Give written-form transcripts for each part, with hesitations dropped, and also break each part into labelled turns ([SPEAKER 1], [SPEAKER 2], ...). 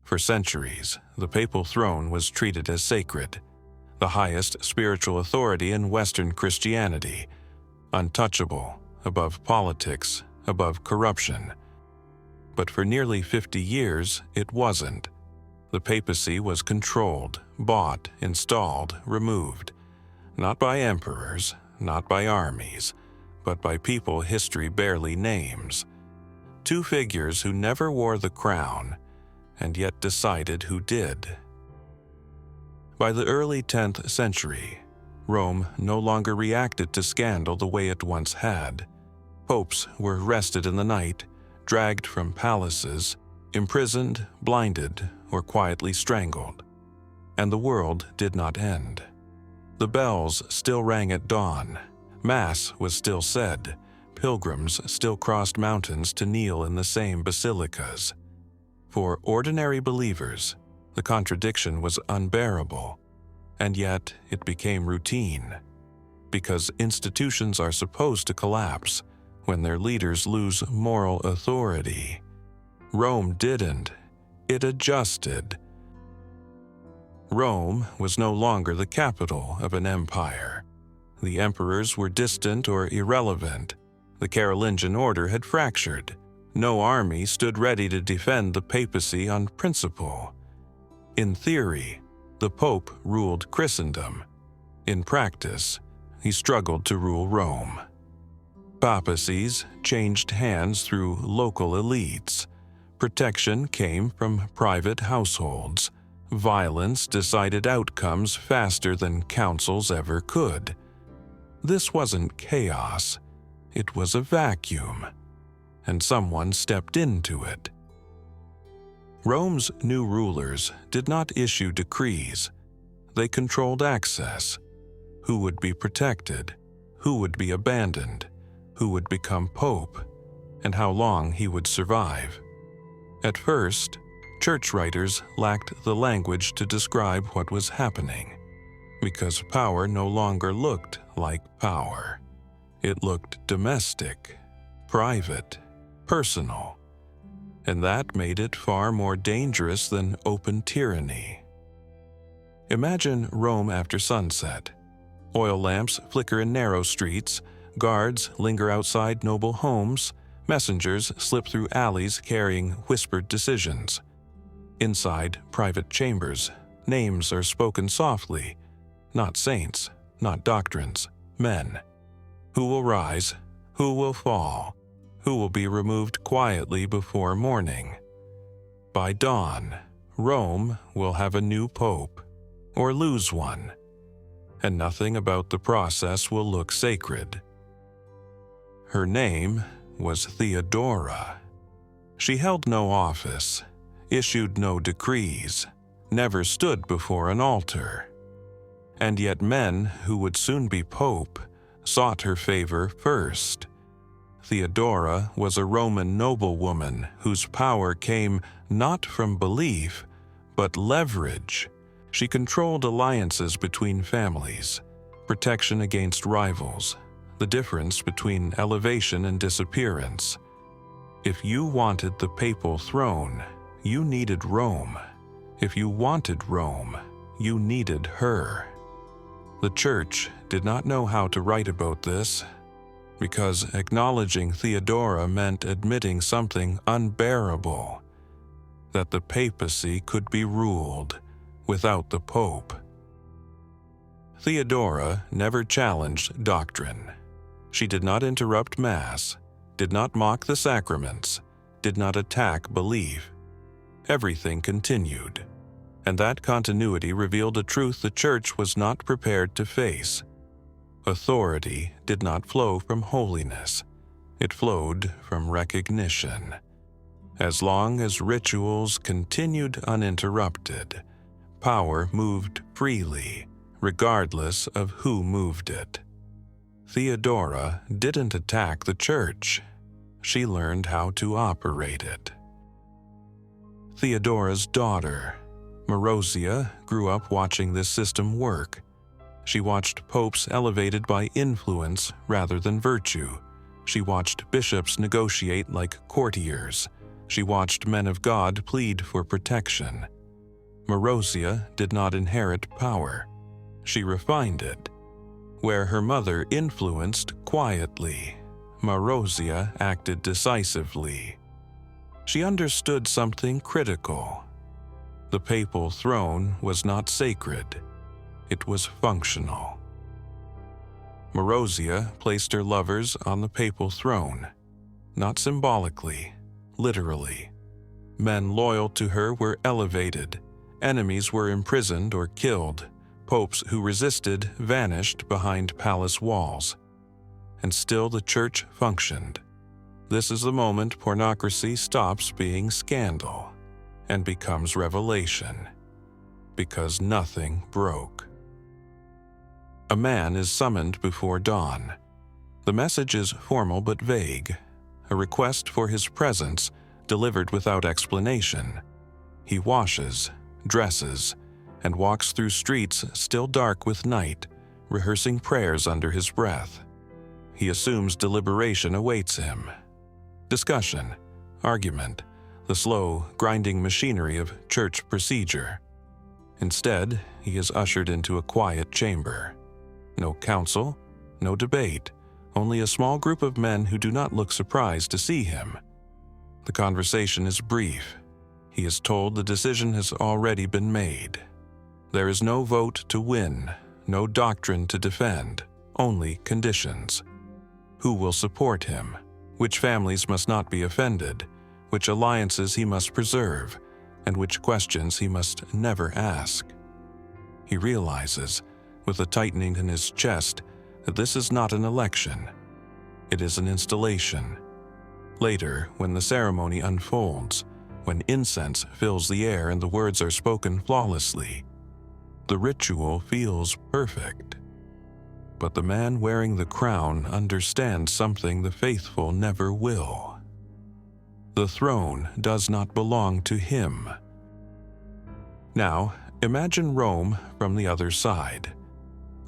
[SPEAKER 1] For centuries, the papal throne was treated as sacred, the highest spiritual authority in Western Christianity, untouchable, above politics, above corruption. But for nearly 50 years, it wasn't. The papacy was controlled, bought, installed, removed, not by emperors, not by armies, but by people history barely names. Two figures who never wore the crown, and yet decided who did. By the early 10th century, Rome no longer reacted to scandal the way it once had. Popes were arrested in the night, dragged from palaces, imprisoned, blinded, or quietly strangled. And the world did not end. The bells still rang at dawn, Mass was still said, pilgrims still crossed mountains to kneel in the same basilicas. For ordinary believers, the contradiction was unbearable, and yet it became routine, because institutions are supposed to collapse when their leaders lose moral authority. Rome didn't. It adjusted. Rome was no longer the capital of an empire. The emperors were distant or irrelevant. The Carolingian order had fractured. No army stood ready to defend the papacy on principle. In theory, the Pope ruled Christendom. In practice, he struggled to rule Rome. Papacies changed hands through local elites. Protection came from private households. Violence decided outcomes faster than councils ever could. This wasn't chaos. It was a vacuum, and someone stepped into it. Rome's new rulers did not issue decrees. They controlled access. Who would be protected? Who would be abandoned? Who would become pope? And how long he would survive. At first, church writers lacked the language to describe what was happening, because power no longer looked like power. It looked domestic, private, personal, and that made it far more dangerous than open tyranny. Imagine Rome after sunset. Oil lamps flicker in narrow streets, guards linger outside noble homes, messengers slip through alleys carrying whispered decisions. Inside private chambers, names are spoken softly, not saints, not doctrines, men. Who will rise? Who will fall? Who will be removed quietly before morning? By dawn, Rome will have a new pope, or lose one, and nothing about the process will look sacred. Her name was Theodora. She held no office, issued no decrees, never stood before an altar. And yet men who would soon be pope sought her favor first. Theodora was a Roman noblewoman whose power came not from belief, but leverage. She controlled alliances between families, protection against rivals, the difference between elevation and disappearance. If you wanted the papal throne, you needed Rome. If you wanted Rome, you needed her. The Church did not know how to write about this, because acknowledging Theodora meant admitting something unbearable, that the papacy could be ruled without the Pope. Theodora never challenged doctrine. She did not interrupt Mass, did not mock the sacraments, did not attack belief. Everything continued, and that continuity revealed a truth the Church was not prepared to face. Authority did not flow from holiness. It flowed from recognition. As long as rituals continued uninterrupted, power moved freely, regardless of who moved it. Theodora didn't attack the Church. She learned how to operate it. Theodora's daughter, Marozia, grew up watching this system work. She watched popes elevated by influence rather than virtue. She watched bishops negotiate like courtiers, She watched men of God plead for protection. Marozia did not inherit power. She refined it. Where her mother influenced quietly, Marozia acted decisively. She understood something critical. The papal throne was not sacred. It was functional. Marozia placed her lovers on the papal throne, not symbolically, literally. Men loyal to her were elevated. Enemies were imprisoned or killed. Popes who resisted vanished behind palace walls. And still the church functioned. This is the moment pornocracy stops being scandal and becomes revelation, because nothing broke. A man is summoned before dawn. The message is formal but vague, a request for his presence delivered without explanation. He washes, dresses, and walks through streets still dark with night, rehearsing prayers under his breath. He assumes deliberation awaits him. Discussion, argument, the slow, grinding machinery of church procedure. Instead, he is ushered into a quiet chamber. No council, no debate, only a small group of men who do not look surprised to see him. The conversation is brief. He is told the decision has already been made. There is no vote to win, no doctrine to defend, only conditions. Who will support him? Which families must not be offended? Which alliances he must preserve? And which questions he must never ask? He realizes, with a tightening in his chest, that this is not an election. It is an installation. Later, when the ceremony unfolds, when incense fills the air and the words are spoken flawlessly, the ritual feels perfect. But the man wearing the crown understands something the faithful never will. The throne does not belong to him. Now, imagine Rome from the other side.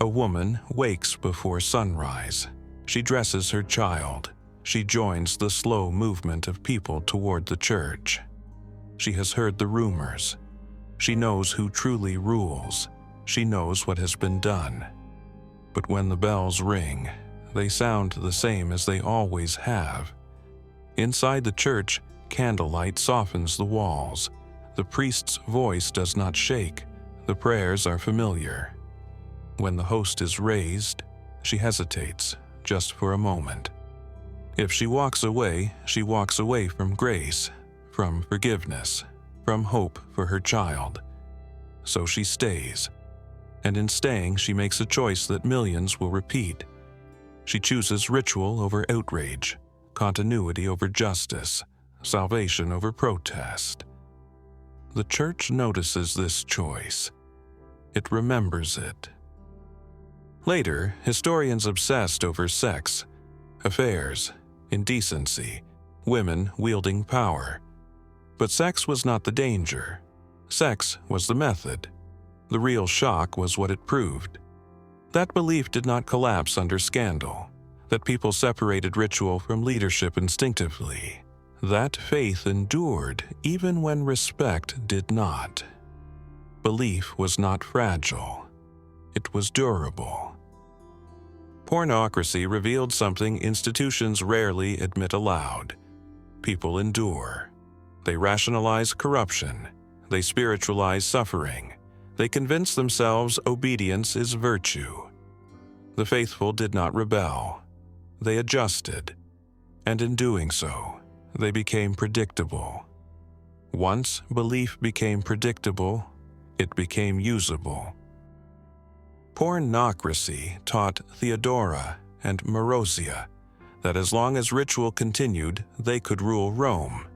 [SPEAKER 1] A woman wakes before sunrise. She dresses her child. She joins the slow movement of people toward the church. She has heard the rumors. She knows who truly rules. She knows what has been done. But when the bells ring, they sound the same as they always have. Inside the church, candlelight softens the walls. The priest's voice does not shake. The prayers are familiar. When the host is raised, she hesitates, just for a moment. If she walks away from grace, from forgiveness, from hope for her child. So she stays. And in staying, she makes a choice that millions will repeat. She chooses ritual over outrage, continuity over justice, salvation over protest. The church notices this choice. It remembers it. Later, historians obsessed over sex, affairs, indecency, women wielding power. But sex was not the danger. Sex was the method. The real shock was what it proved. That belief did not collapse under scandal, that people separated ritual from leadership instinctively. That faith endured even when respect did not. Belief was not fragile. It was durable. Pornocracy revealed something institutions rarely admit aloud. People endure. They rationalize corruption. They spiritualize suffering. They convince themselves obedience is virtue. The faithful did not rebel. They adjusted. And in doing so, they became predictable. Once belief became predictable, it became usable. Pornocracy taught Theodora and Marozia that as long as ritual continued, they could rule Rome.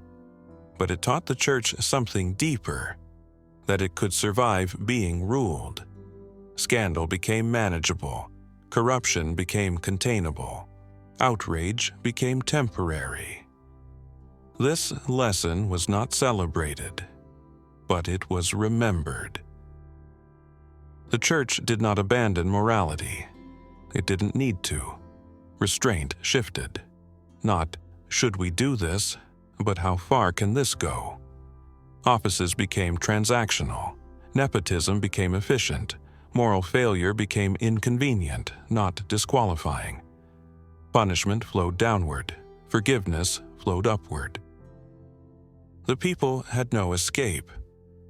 [SPEAKER 1] But it taught the church something deeper, that it could survive being ruled. Scandal became manageable. Corruption became containable. Outrage became temporary. This lesson was not celebrated, but it was remembered. The church did not abandon morality. It didn't need to. Restraint shifted. Not, should we do this, But how far can this go? Offices became transactional. Nepotism became efficient. Moral failure became inconvenient, not disqualifying. Punishment flowed downward. Forgiveness flowed upward. The people had no escape.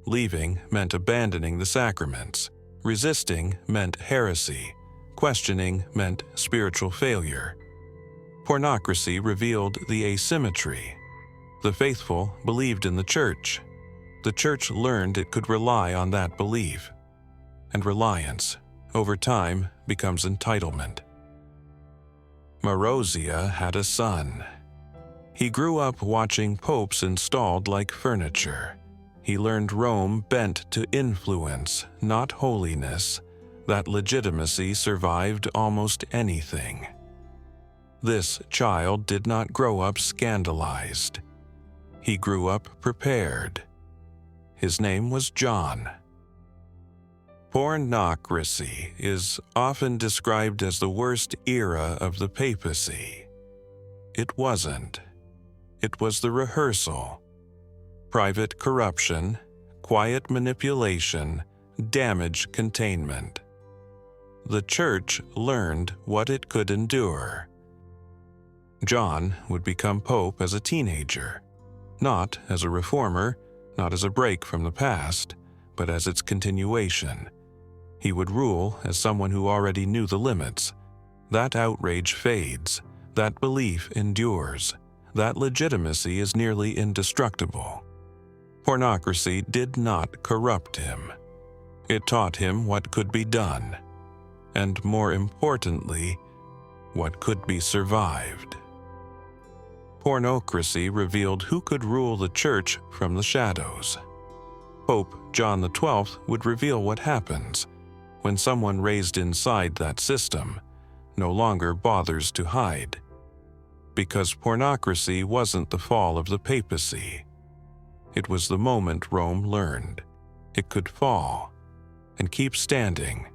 [SPEAKER 1] Leaving meant abandoning the sacraments. Resisting meant heresy. Questioning meant spiritual failure. Pornocracy revealed the asymmetry. The faithful believed in the church. The church learned it could rely on that belief. And reliance, over time, becomes entitlement. Marozia had a son. He grew up watching popes installed like furniture. He learned Rome bent to influence, not holiness, that legitimacy survived almost anything. This child did not grow up scandalized. He grew up prepared. His name was John. Pornocracy is often described as the worst era of the papacy. It wasn't. It was the rehearsal. Private corruption, quiet manipulation, damage containment. The church learned what it could endure. John would become pope as a teenager, not as a reformer, not as a break from the past, but as its continuation. He would rule as someone who already knew the limits. That outrage fades, that belief endures, that legitimacy is nearly indestructible. Pornocracy did not corrupt him. It taught him what could be done, and more importantly, what could be survived. Pornocracy revealed who could rule the church from the shadows. Pope John XII would reveal what happens when someone raised inside that system no longer bothers to hide. Because pornocracy wasn't the fall of the papacy. It was the moment Rome learned it could fall and keep standing